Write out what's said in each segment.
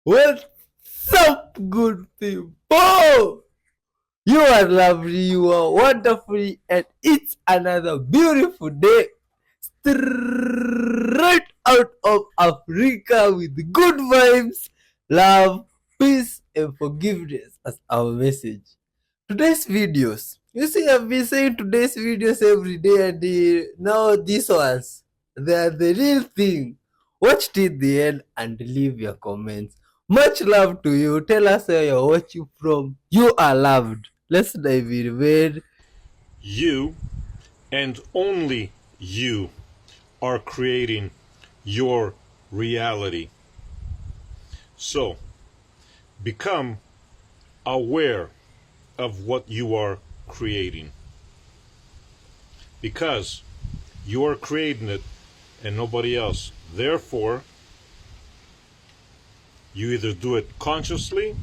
What's up, good people? You are lovely, you are wonderful, and it's another beautiful day straight out of Africa with good vibes, love, peace, and forgiveness as our message. Today's videos. You see, I've been saying today's videos every day, and now these ones, they are the real thing. Watch till the end and leave your comments. Much love to you. Tell us where you're watching from. You are loved. Let's dive in, man. You and only you are creating your reality. So, become aware of what you are creating. Because you are creating it and nobody else. Therefore, you either do it consciously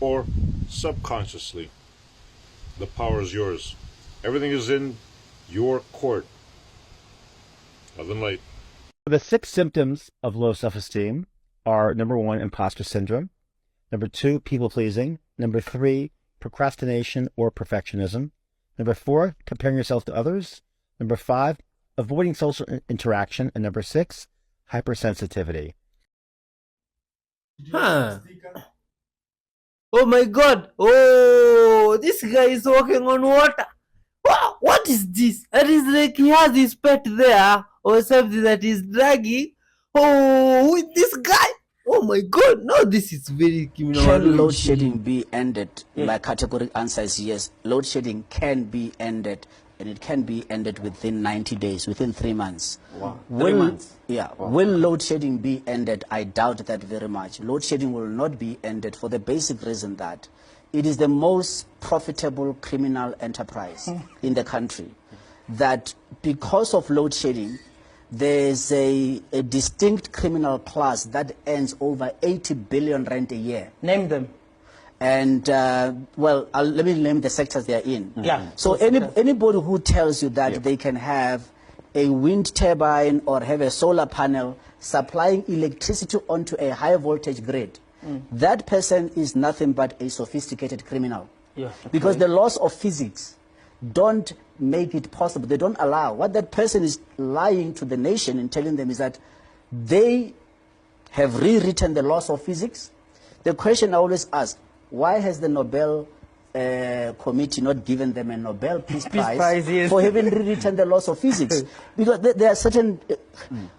or subconsciously. The power is yours. Everything is in your court. Love and light. The 6 symptoms of low self-esteem are: number 1, imposter syndrome; number 2, people-pleasing; number 3, procrastination or perfectionism; number 4, comparing yourself to others; number 5, avoiding social interaction; and number 6, hypersensitivity. Huh. Oh my god. Oh, this guy is walking on water. Wow, what is this? It is like he has his pet there or something that is dragging. Oh, with this guy. Oh my god. No, this is very criminal. Can load shedding be ended? My categorical answer is yes. Load shedding can be ended, and it can be ended within 90 days, within 3 months. Wow. Will, 3 months? Yeah. Wow. Will load shedding be ended? I doubt that very much. Load shedding will not be ended for the basic reason that it is the most profitable criminal enterprise in the country. That because of load shedding, there's a distinct criminal class that earns over 80 billion rand a year. Name them. And, well, let me name the sectors they're in. Yeah. So anybody who tells you that they can have a wind turbine or have a solar panel supplying electricity onto a high voltage grid, that person is nothing but a sophisticated criminal. Yeah. Because the laws of physics don't make it possible. They don't allow. What that person is lying to the nation and telling them is that they have rewritten the laws of physics. The question I always ask, why has the Nobel Committee not given them a Nobel Peace Prize yes. for having rewritten the laws of physics? Because there are certain...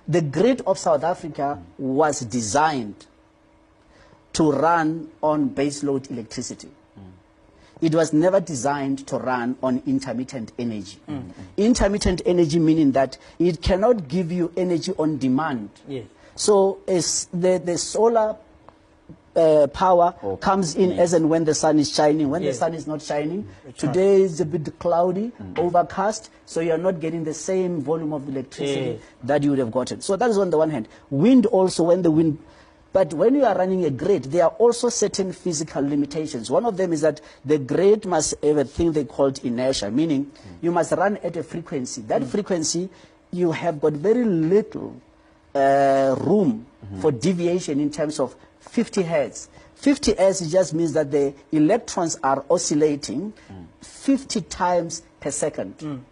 the grid of South Africa was designed to run on baseload electricity. It was never designed to run on intermittent energy. Intermittent energy meaning that it cannot give you energy on demand. Yes. So the solar power comes in as and when the sun is shining. When the sun is not shining, today is a bit cloudy, overcast, so you are not getting the same volume of electricity that you would have gotten. So that is on the one hand. Wind also, when the wind... But when you are running a grid, there are also certain physical limitations. One of them is that the grid must have a thing they called inertia, meaning you must run at a frequency. That frequency, you have got very little room for deviation in terms of 50 hertz. 50 hertz just means that the electrons are oscillating 50 times per second.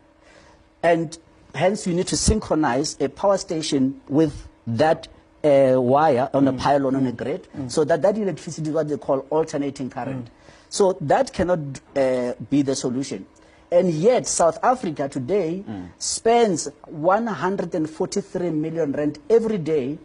And hence you need to synchronize a power station with that wire on a pylon on a grid, so that electricity is what they call alternating current. So that cannot be the solution. And yet South Africa today spends 143 million rand every day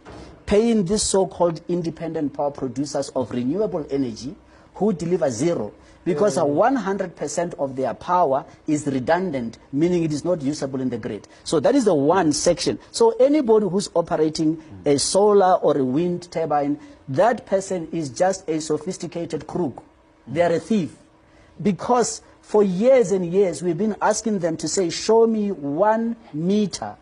paying these so-called independent power producers of renewable energy who deliver zero. Because 100% of their power is redundant, meaning it is not usable in the grid. So that is the one section. So anybody who's operating a solar or a wind turbine, that person is just a sophisticated crook. They are a thief. Because for years and years, we've been asking them to say, show me 1 meter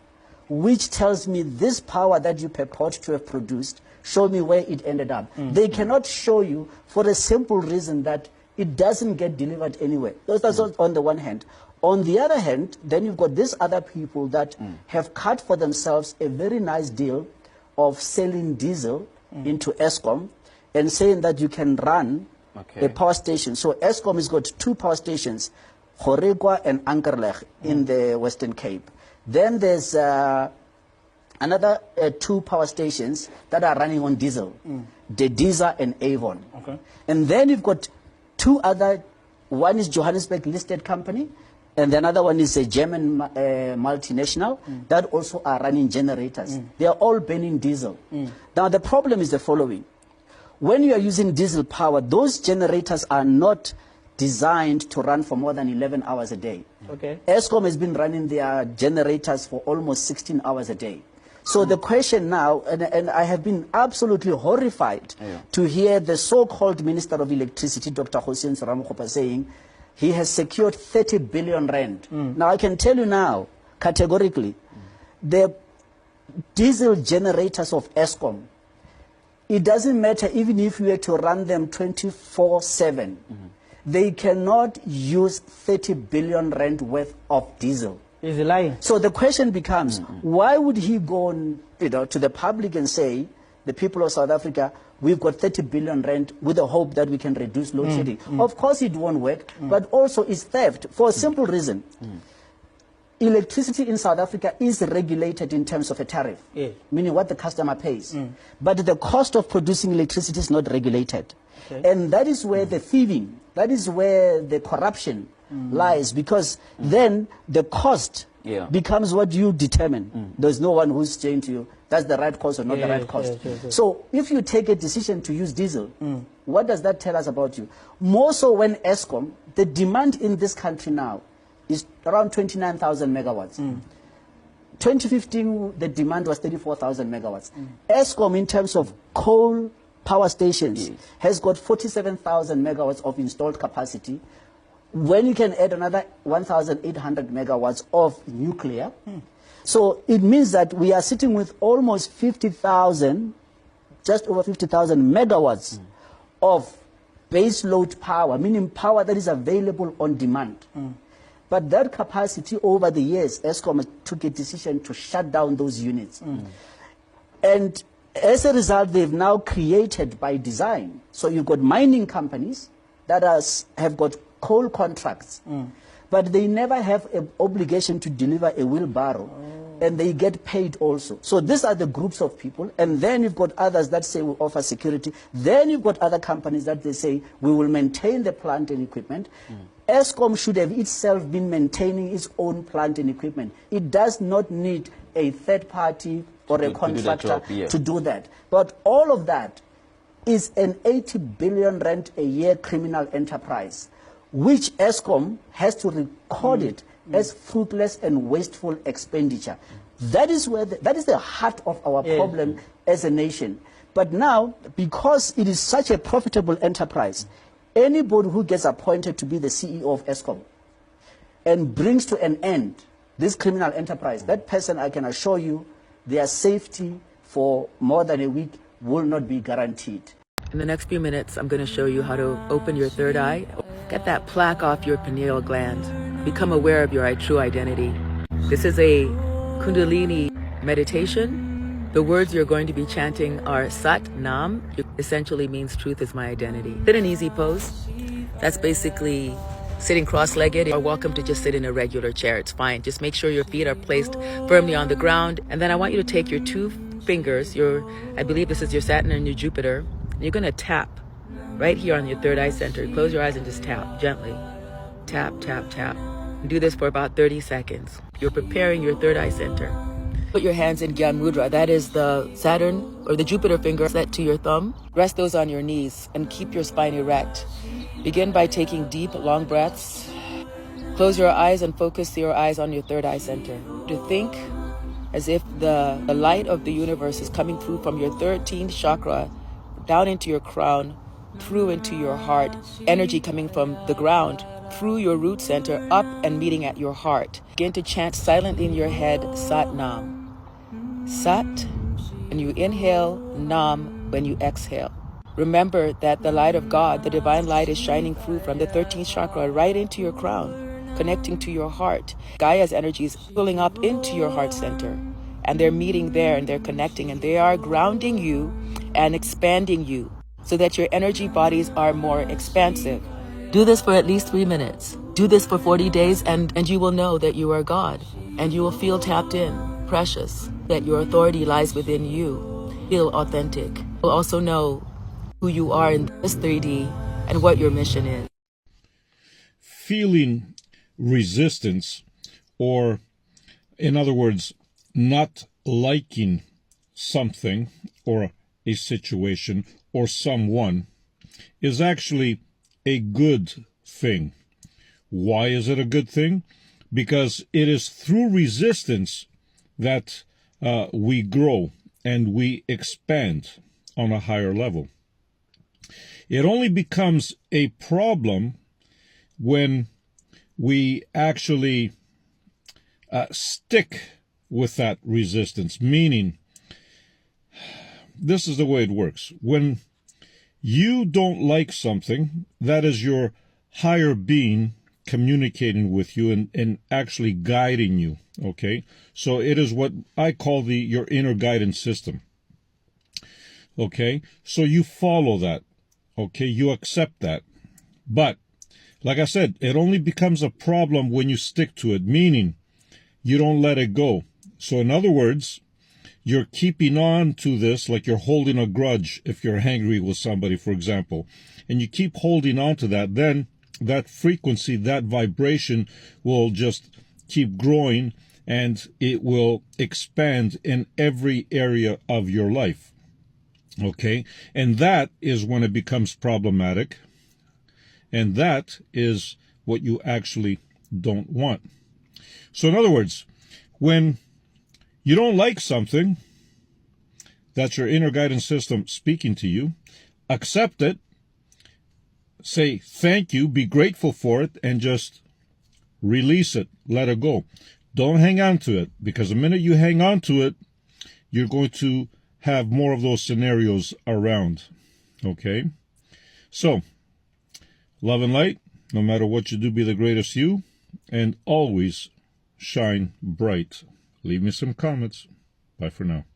which tells me this power that you purport to have produced, show me where it ended up. They cannot show you for a simple reason that it doesn't get delivered anywhere. That's on the one hand. On the other hand, then you've got these other people that have cut for themselves a very nice deal of selling diesel into Eskom and saying that you can run Okay. a power station. So Eskom has got 2 power stations, Gorekwa and Ankerleg in the Western Cape. Then there's another 2 power stations that are running on diesel, Dediza and Avon. Okay. And then you've got 2 other, one is Johannesburg listed company, and the another one is a German multinational that also are running generators. They are all burning diesel. Now the problem is the following. When you are using diesel power, those generators are not designed to run for more than 11 hours a day. Okay. Eskom has been running their generators for almost 16 hours a day. So the question now, and I have been absolutely horrified to hear the so-called Minister of Electricity, Dr. Hossein Ramokgopa, saying he has secured 30 billion rand. Now I can tell you now, categorically, the diesel generators of Eskom, it doesn't matter even if you were to run them 24/7, they cannot use 30 billion rand worth of diesel. He's lying. So the question becomes, why would he go to the public and say, the people of South Africa, we've got 30 billion rand with the hope that we can reduce load shedding? Of course it won't work, but also it's theft for a simple reason. Electricity in South Africa is regulated in terms of a tariff, meaning what the customer pays. But the cost of producing electricity is not regulated. And that is where the thieving, that is where the corruption lies, because then the cost becomes what you determine. There's no one who's saying to you, that's the right cost or not the right cost. So if you take a decision to use diesel, what does that tell us about you? More so when Eskom, the demand in this country now is around 29,000 megawatts. 2015, the demand was 34,000 megawatts. Eskom, in terms of coal power stations, has got 47,000 megawatts of installed capacity. When you can add another 1,800 megawatts of nuclear, so it means that we are sitting with almost 50,000, just over 50,000 megawatts of base load power, meaning power that is available on demand. But that capacity over the years, Eskom took a decision to shut down those units. And as a result, they've now created by design. So you've got mining companies that have got coal contracts, but they never have an obligation to deliver a wheelbarrow, and they get paid also. So these are the groups of people, and then you've got others that say we offer security. Then you've got other companies that they say we will maintain the plant and equipment. Eskom should have itself been maintaining its own plant and equipment. It does not need a third party or a contractor to do that. But all of that is an 80 billion rand a year criminal enterprise, which Eskom has to record it as fruitless and wasteful expenditure. That is the heart of our problem as a nation. But now, because it is such a profitable enterprise, anybody who gets appointed to be the CEO of Eskom and brings to an end this criminal enterprise, that person, I can assure you, their safety for more than a week will not be guaranteed. In the next few minutes, I'm going to show you how to open your third eye, get that plaque off your pineal gland, become aware of your true identity. This is a Kundalini meditation. The words you're going to be chanting are Sat Nam, which essentially means truth is my identity. Sit in easy pose. That's basically sitting cross-legged. You're welcome to just sit in a regular chair. It's fine. Just make sure your feet are placed firmly on the ground. And then I want you to take your 2 fingers, I believe this is your Saturn and your Jupiter. And you're going to tap right here on your third eye center. Close your eyes and just tap gently. Tap, tap, tap. And do this for about 30 seconds. You're preparing your third eye center. Put your hands in Gyan Mudra. That is the Saturn or the Jupiter finger set to your thumb. Rest those on your knees and keep your spine erect. Begin by taking deep, long breaths. Close your eyes and focus your eyes on your third eye center. To think as if the light of the universe is coming through from your 13th chakra down into your crown, through into your heart. Energy coming from the ground through your root center up and meeting at your heart. Begin to chant silently in your head, Sat Nam. Sat, and you inhale, Nam when you exhale. Remember that the light of God, the divine light, is shining through from the 13th chakra right into your crown, connecting to your heart. Gaia's energy is pulling up into your heart center, and they're meeting there and they're connecting and they are grounding you and expanding you. so that your energy bodies are more expansive. Do this for at least 3 minutes. Do this for 40 days and you will know that you are God. And you will feel tapped in, precious, that your authority lies within you. Feel authentic. You'll also know who you are in this 3D and what your mission is. Feeling resistance, or in other words, not liking something or a situation or someone, is actually a good thing. Why is it a good thing? Because it is through resistance that we grow and we expand on a higher level. It only becomes a problem when we actually stick with that resistance, meaning this is the way it works. When you don't like something, that is your higher being communicating with you and actually guiding you, okay? So it is what I call your inner guidance system, okay? So you follow that, okay? You accept that. But, like I said, it only becomes a problem when you stick to it, meaning you don't let it go. So in other words, you're keeping on to this like you're holding a grudge if you're angry with somebody, for example, and you keep holding on to that, then that frequency, that vibration will just keep growing and it will expand in every area of your life. Okay? And that is when it becomes problematic. And that is what you actually don't want. So in other words, when you don't like something, that's your inner guidance system speaking to you, accept it, say thank you, be grateful for it, and just release it, let it go. Don't hang on to it, because the minute you hang on to it, you're going to have more of those scenarios around. Okay? So, love and light, no matter what you do, be the greatest you, and always shine bright. Leave me some comments. Bye for now.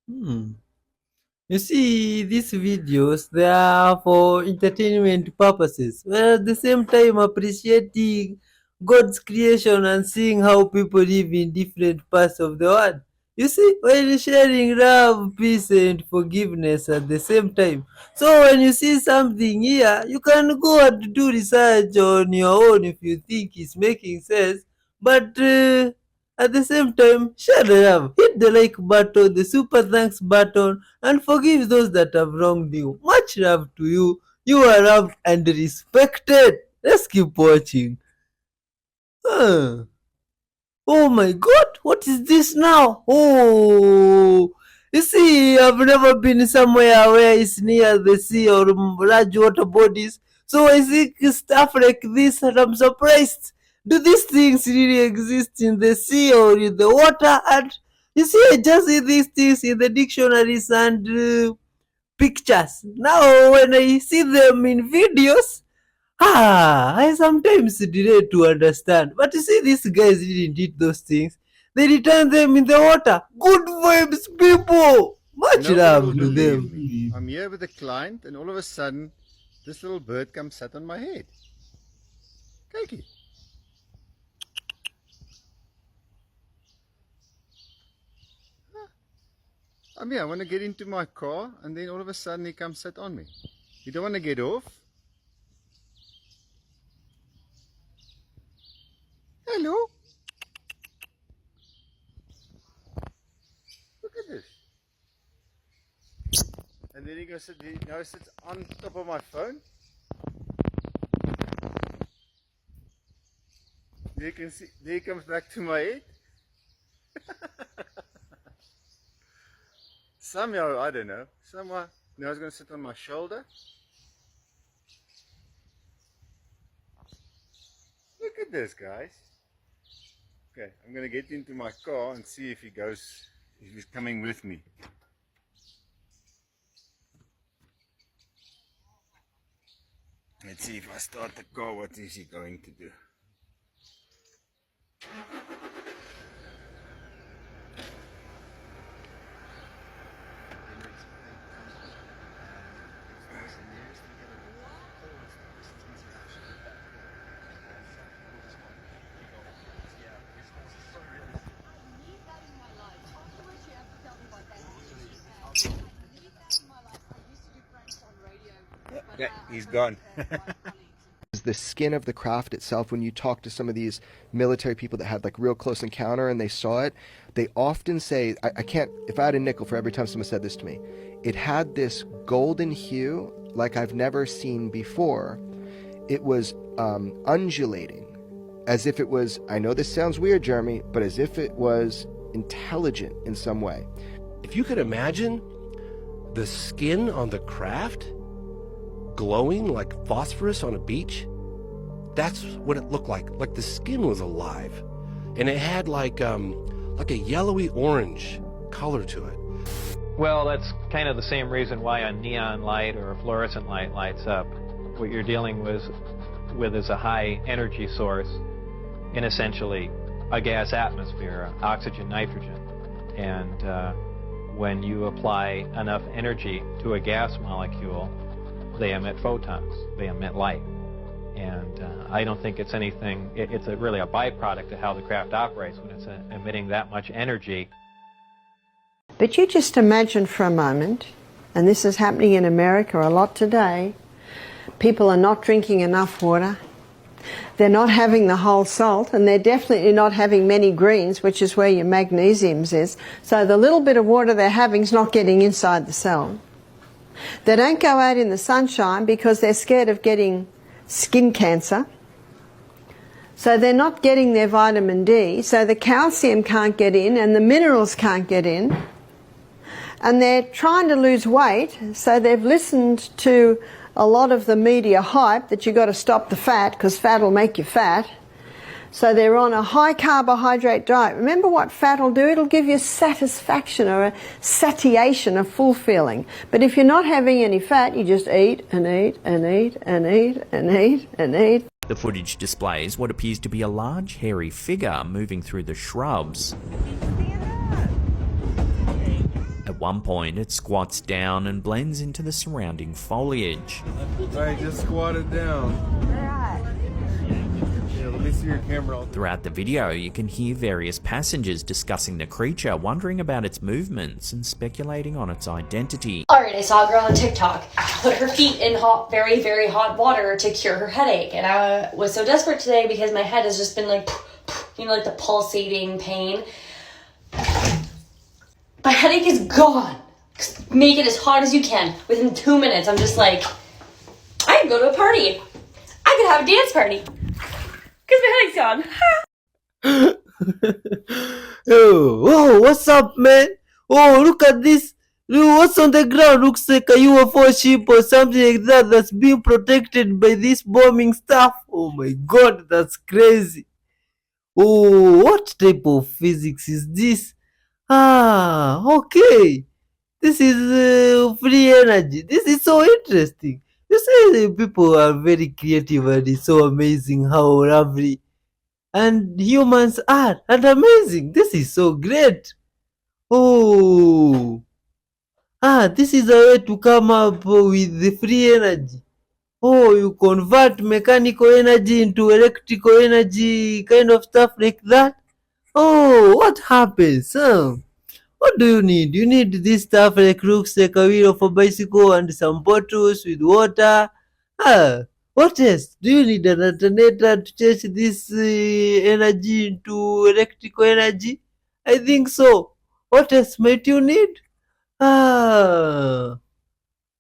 You see, these videos, they are for entertainment purposes, while at the same time appreciating God's creation and seeing how people live in different parts of the world. You see, while sharing love, peace, and forgiveness at the same time. So when you see something here, you can go and do research on your own if you think it's making sense. But at the same time, share the love, hit the like button, the super thanks button, and forgive those that have wronged you. Much love to you. You are loved and respected. Let's keep watching. Huh. Oh my god, what is this now? Oh, you see, I've never been somewhere where it's near the sea or large water bodies. So I see stuff like this and I'm surprised. Do these things really exist in the sea or in the water? And you see, I just see these things in the dictionaries and pictures. Now, when I see them in videos, I sometimes delay to understand. But you see, these guys didn't eat those things. They returned them in the water. Good vibes, people. Much Nobody love will to believe them. me. I'm here with a client, and all of a sudden, this little bird comes sat on my head. Kykie. I'm here. I want to get into my car, and then all of a sudden, he comes sit on me. You don't want to get off? Hello. Look at this. And then he goes, now he sits on top of my phone. There you can see, there he comes back to my head. Somehow, I don't know. Somehow, now he's going to sit on my shoulder. Look at this, guys. Okay, I'm going to get into my car and see if he's coming with me. Let's see if I start the car, what is he going to do? Yeah, he's gone. The skin of the craft itself, when you talk to some of these military people that had like real close encounter and they saw it, they often say, I can't, if I had a nickel for every time someone said this to me, it had this golden hue like I've never seen before. It was undulating, as if it was, I know this sounds weird, Jeremy, but as if it was intelligent in some way. If you could imagine the skin on the craft glowing like phosphorus on a beach, that's what it looked like the skin was alive, and it had like a yellowy orange color to it. Well, that's kind of the same reason why a neon light or a fluorescent light lights up. What you're dealing with is a high energy source in essentially a gas atmosphere, oxygen, nitrogen, and when you apply enough energy to a gas molecule, they emit photons, they emit light. And I don't think it's anything, it's really a byproduct of how the craft operates when it's emitting that much energy. But you just imagine for a moment, and this is happening in America a lot today, people are not drinking enough water, they're not having the whole salt, and they're definitely not having many greens, which is where your magnesiums is. So the little bit of water they're having is not getting inside the cell. They don't go out in the sunshine because they're scared of getting skin cancer. So they're not getting their vitamin D, so the calcium can't get in and the minerals can't get in. And they're trying to lose weight, so they've listened to a lot of the media hype that you've got to stop the fat because fat will make you fat. So they're on a high carbohydrate diet. Remember what fat will do? It'll give you satisfaction or a satiation, a full feeling. But if you're not having any fat, you just eat and eat and eat and eat and eat and eat. The footage displays what appears to be a large hairy figure moving through the shrubs. At one point, it squats down and blends into the surrounding foliage. Right, just squatted down. Yeah, let me see your camera. Throughout the video, you can hear various passengers discussing the creature, wondering about its movements and speculating on its identity. Alright, I saw a girl on TikTok put her feet in hot, very, very hot water to cure her headache. And I was so desperate today because my head has just been like, you know, like the pulsating pain. My headache is gone. Make it as hot as you can. Within 2 minutes, I'm just like, I could go to a party. I could have a dance party. Because my headache's gone. Oh, whoa, what's up, man? Oh, look at this. What's on the ground? Looks like a UFO ship or something like that that's being protected by this bombing stuff. Oh my god, that's crazy. Oh, what type of physics is this? Ah, okay. This is free energy. This is so interesting. You say the people are very creative and it's so amazing how lovely and humans are and amazing. This is so great. Oh, this is a way to come up with the free energy. Oh, you convert mechanical energy into electrical energy, kind of stuff like that. Oh, what happens? What do you need? You need this stuff like looks like a wheel of a bicycle and some bottles with water. What else? Do you need an alternator to change this energy into electrical energy? I think so. What else might you need?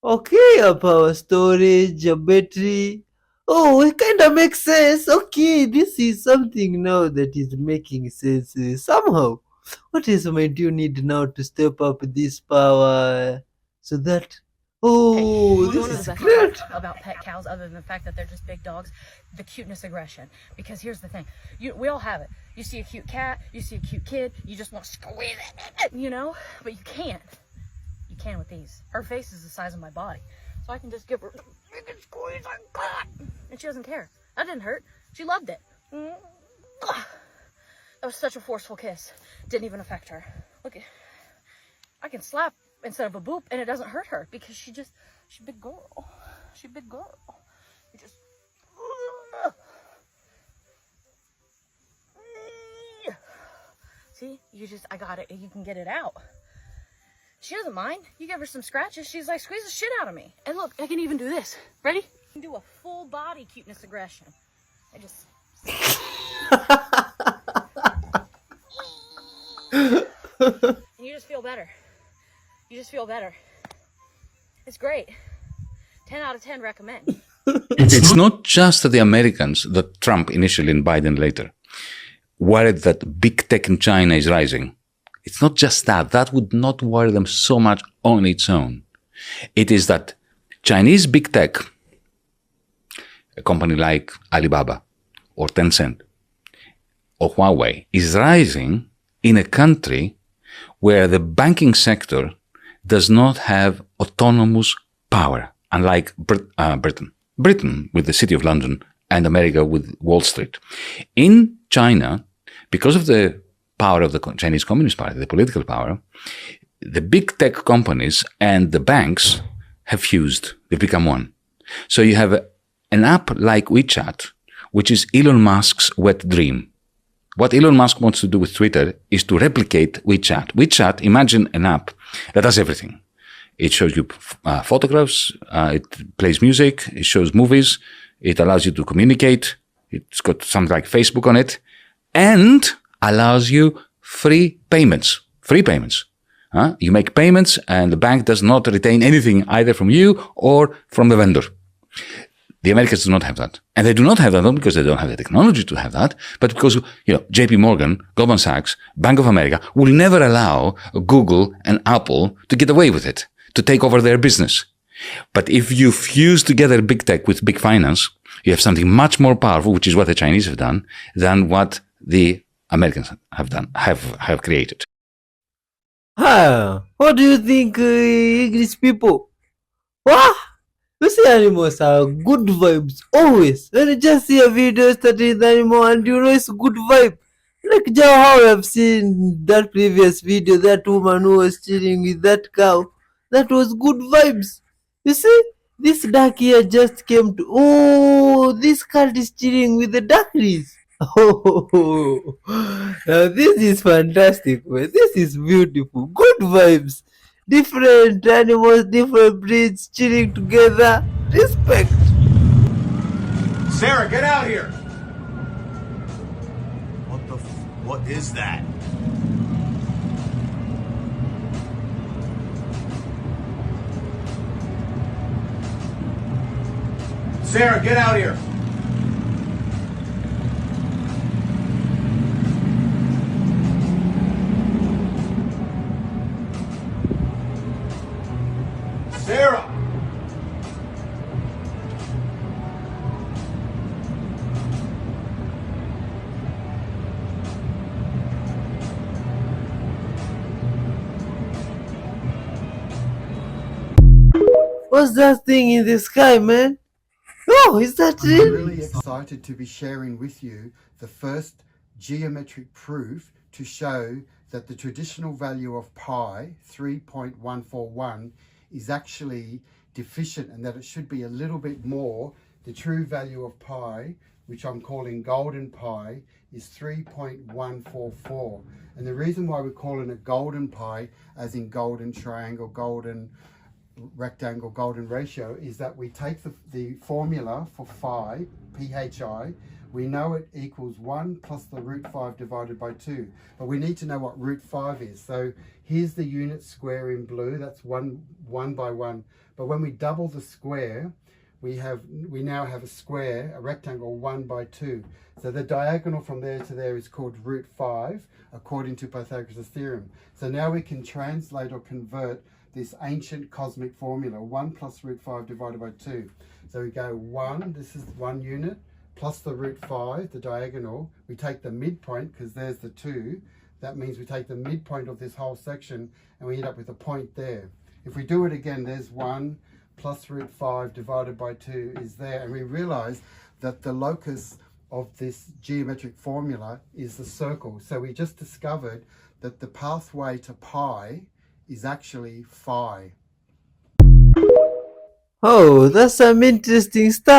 Okay, a power storage, a battery. Oh, it kind of makes sense. Okay, this is something now that is making sense somehow. What else might you need now to step up this power so that... Oh, Hey, this is great. About pet cows, other than the fact that they're just big dogs, the cuteness aggression. Because here's the thing, we all have it. You see a cute cat, you see a cute kid, you just want to squeeze it, you know? But you can't. You can with these. Her face is the size of my body, so I can just give her the biggest squeeze I got, and she doesn't care. That didn't hurt. She loved it. That was such a forceful kiss. Didn't even affect her. Look, I can slap instead of a boop, and it doesn't hurt her because she's a big girl. She's a big girl. You just, see, I got it. You can get it out. She doesn't mind. You give her some scratches, she's like, squeeze the shit out of me. And look, I can even do this. Ready? I can do a full body cuteness aggression. I just... and you just feel better. You just feel better. It's great. 10 out of 10 recommend. It's not just that the Americans, that Trump initially and Biden later, worried that big tech in China is rising. It's not just that. That would not worry them so much on its own. It is that Chinese big tech, a company like Alibaba or Tencent or Huawei, is rising in a country where the banking sector does not have autonomous power, unlike Britain. Britain with the City of London and America with Wall Street. In China, because of the power of the Chinese Communist Party, the political power, the big tech companies and the banks have fused. They've become one. So you have an app like WeChat, which is Elon Musk's wet dream. What Elon Musk wants to do with Twitter is to replicate WeChat. WeChat, imagine an app that does everything. It shows you photographs, it plays music, it shows movies, it allows you to communicate, it's got something like Facebook on it, and allows you free payments. Free payments. You make payments and the bank does not retain anything either from you or from the vendor. The Americans do not have that. And they do not have that not because they don't have the technology to have that, but because, JP Morgan, Goldman Sachs, Bank of America will never allow Google and Apple to get away with it, to take over their business. But if you fuse together big tech with big finance, you have something much more powerful, which is what the Chinese have done, than what the Americans have done, have created. What do you think, English people? What? You see, animals are good vibes always. When you just see a video starting with animal and you know it's good vibe. Like how I've seen that previous video, that woman who was chilling with that cow. That was good vibes. You see, this duck here just came to... Oh, this cat is chilling with the ducklings. Oh, now this is fantastic, man. This is beautiful. Good vibes. Different animals, different breeds chilling together. Respect. Sarah, get out here. What is that? Sarah, get out here. Sarah! What's that thing in the sky, man? Oh, is that real? I'm really excited to be sharing with you the first geometric proof to show that the traditional value of pi, 3.141, is actually deficient and that it should be a little bit more. The true value of pi, which I'm calling golden pi, is 3.144. And the reason why we're calling it golden pi, as in golden triangle, golden rectangle, golden ratio, is that we take the formula for phi, phi, we know it equals 1 plus the root 5 divided by 2. But we need to know what root 5 is. So here's the unit square in blue. That's 1 by 1. But when we double the square, we now have a square, a rectangle, 1 by 2. So the diagonal from there to there is called root 5, according to Pythagoras' theorem. So now we can translate or convert this ancient cosmic formula, 1 plus root 5 divided by 2. So we go 1, this is 1 unit, plus the root 5, the diagonal. We take the midpoint, because there's the 2. That means we take the midpoint of this whole section, and we end up with a point there. If we do it again, there's 1 plus root 5 divided by 2 is there. And we realize that the locus of this geometric formula is the circle. So we just discovered that the pathway to pi is actually phi. Oh, that's some interesting stuff.